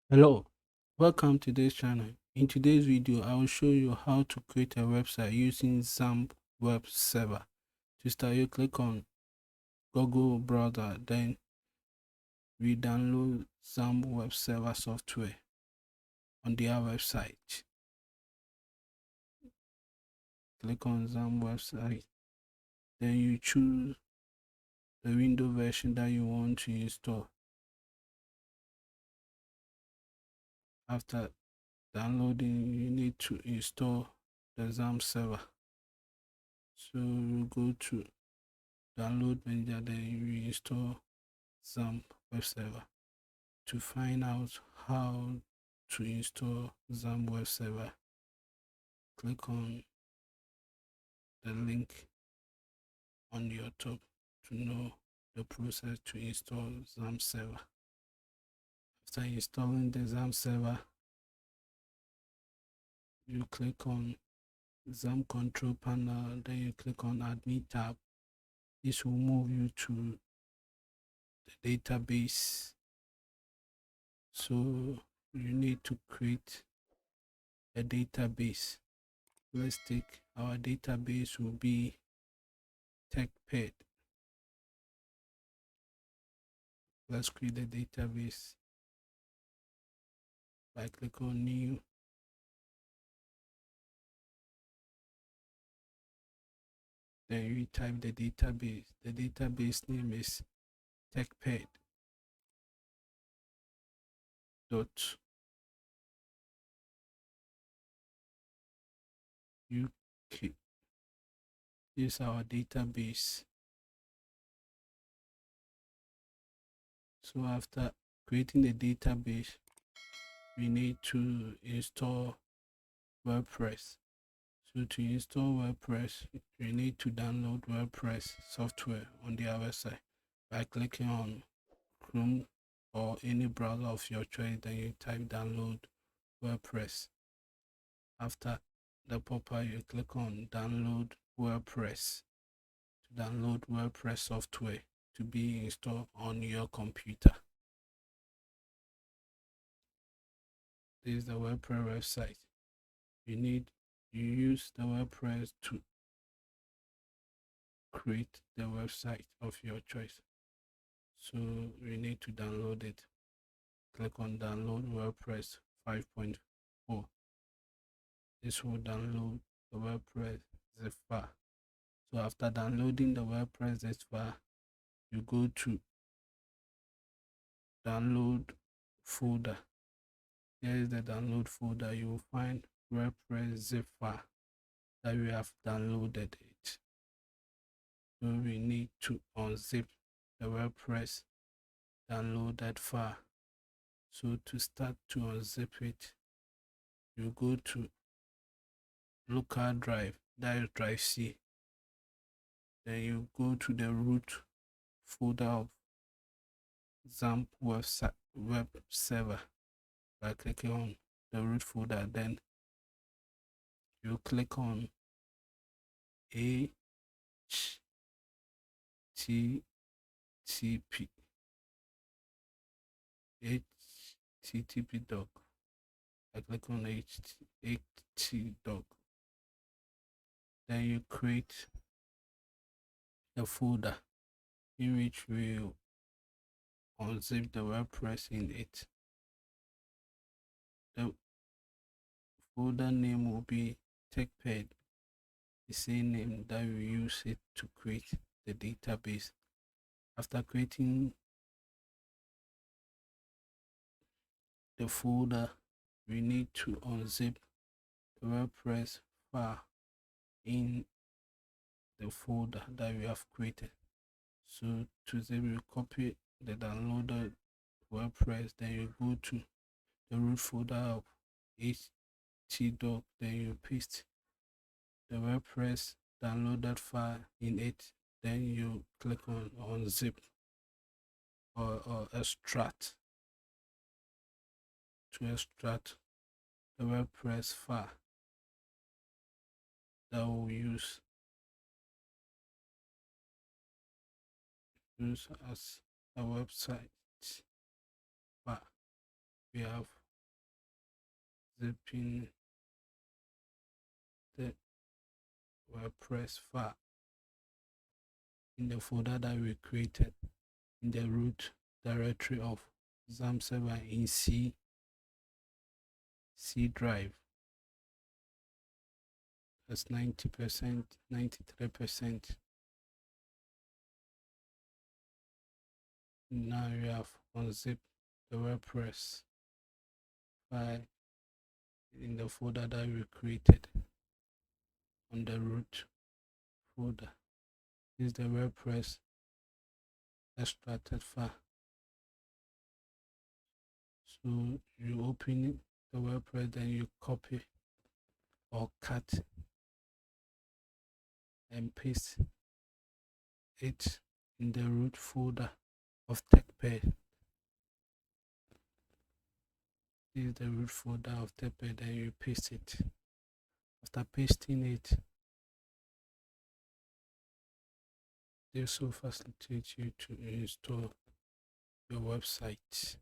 Hello, welcome to this channel. In today's video, I will show you how to create a website using Xampp web server. To start, you click on Google browser, then we download Xampp web server software on their website. Click on Xampp website, then you choose the window version that you want to install. After downloading, you need to install the Xampp server. So you go to download manager, then you install Xampp web server. To find out how to install Xampp web server, click on the link on your top to know the process to install Xampp server. After installing the Xampp server, you click on Xampp control panel, then you click on admin tab. This will move you to the database. So you need to create a database. Let's take our database will be Techped. Let's create the database by click on new. Then you type the database. The database name is Techped dot UK. This is our database. So after creating the database, we need to install WordPress. So to install WordPress, you need to download WordPress software on their website by clicking on Chrome or any browser of your choice. Then you type download WordPress. After the pop-up, you click on download WordPress to download WordPress software to be installed on your computer. This is the WordPress website. You use the WordPress to create the website of your choice. So we need to download it. Click on download WordPress 5.4. This will download the WordPress zip file. So after downloading the WordPress zip file, you go to download folder. Here is the download folder. You will find WordPress zip file that we have downloaded it. So we need to unzip the WordPress downloaded file. So to start to unzip it, you go to local drive, that is drive C. Then you go to the root folder of Xampp web server by clicking on the root folder. Then you click on HTTP doc. I click on doc. Then you create the folder in which will unzip the WordPress in it. The folder name will be Techped, the same name that we use it to create the database. After creating the folder, we need to unzip the WordPress file in the folder that we have created. So to zip, you copy the downloaded WordPress, then you go to the root folder of htdoc, then you paste the WordPress downloaded file in it. Then you click on unzip or extract to extract the WordPress file that we'll use as a website file. We have zipping the WordPress file in the folder that we created in the root directory of Xampp server in C drive. That's 90%, 93%. Now you have unzipped the WordPress file in the folder that we created on the root folder. This is the WordPress extracted file. So you open the WordPress, then you copy or cut and paste it in the root folder of Techped. This is the root folder of Techped, then you paste it. After pasting it, this will facilitate you to install your website.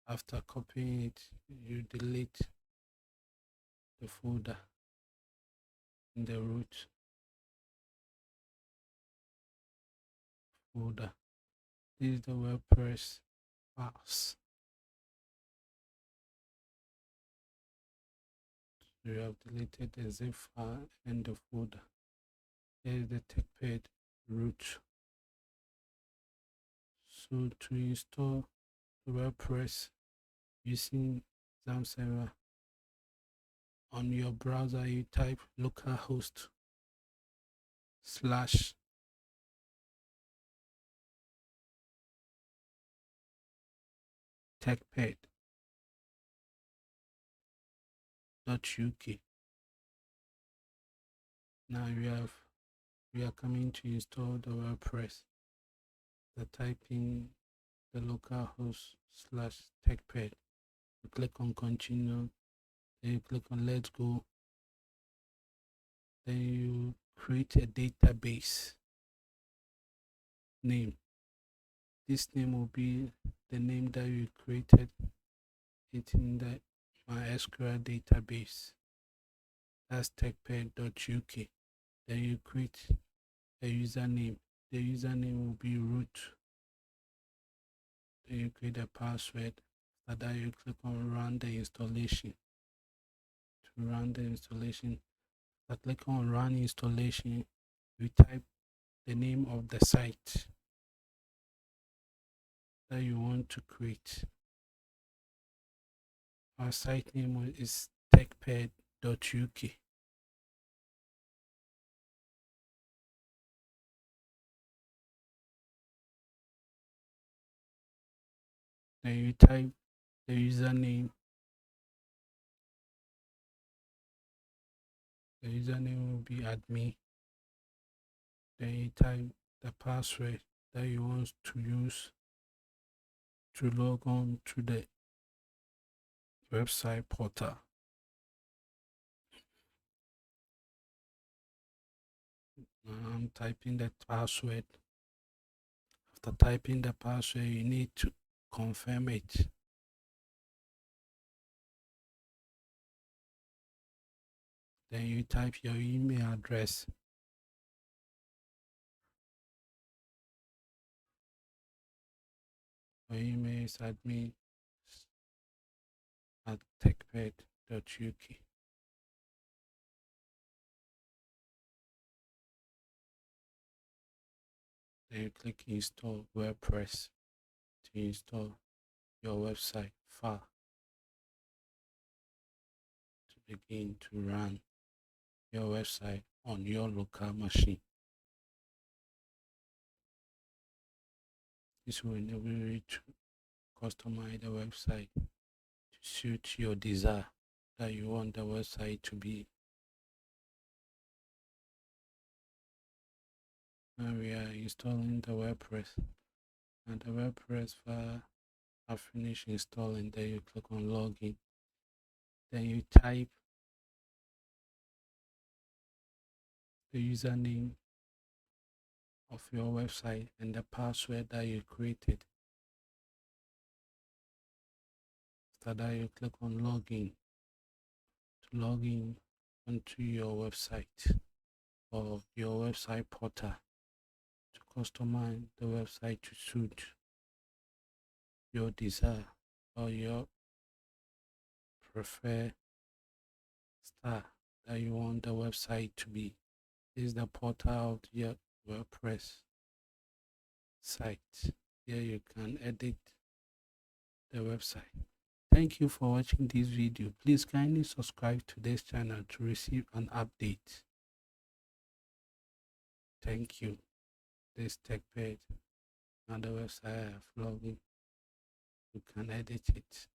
After copying it, you delete the folder in the root folder. This is the WordPress files. So you have deleted the zip file and the folder. Here is the Techped root. So to install the WordPress using Xampp server, on your browser you type localhost / techped.uk. Now we are coming to install the WordPress. So type in the localhost / techped. You click on continue, then you click on let's go, then you create a database name. This name will be the name that you created it in the MySQL database. That's techped.uk. Then you create a username. The username will be root. Then you create a password. After that, you click on run the installation. To run the installation, I click on run installation. You type the name of the site that you want to create. Our site name is techped.uk. Then you type the username. The username will be admin. Then you type the password that you want to use to log on to the website portal. Now I'm typing the password. After typing the password, you need to confirm it. Then you type your email address. Your email is admin@techped.uk. Then you click install WordPress to install your website file to begin to run your website on your local machine. This will enable you to customize the website to suit your desire that you want the website to be. Now we are installing the WordPress, and the WordPress file are finished installing. Then you click on login. Then you type the username of your website and the password that you created. After that, you click on login. log in onto your website or your website portal to customize the website to suit your desire or your preferred style that you want the website to be. This is the portal of your WordPress site. Here you can edit the website. Thank you for watching this video. Please kindly subscribe to this channel to receive an update. Thank you. This Techped and the website I have logged in. You can edit it.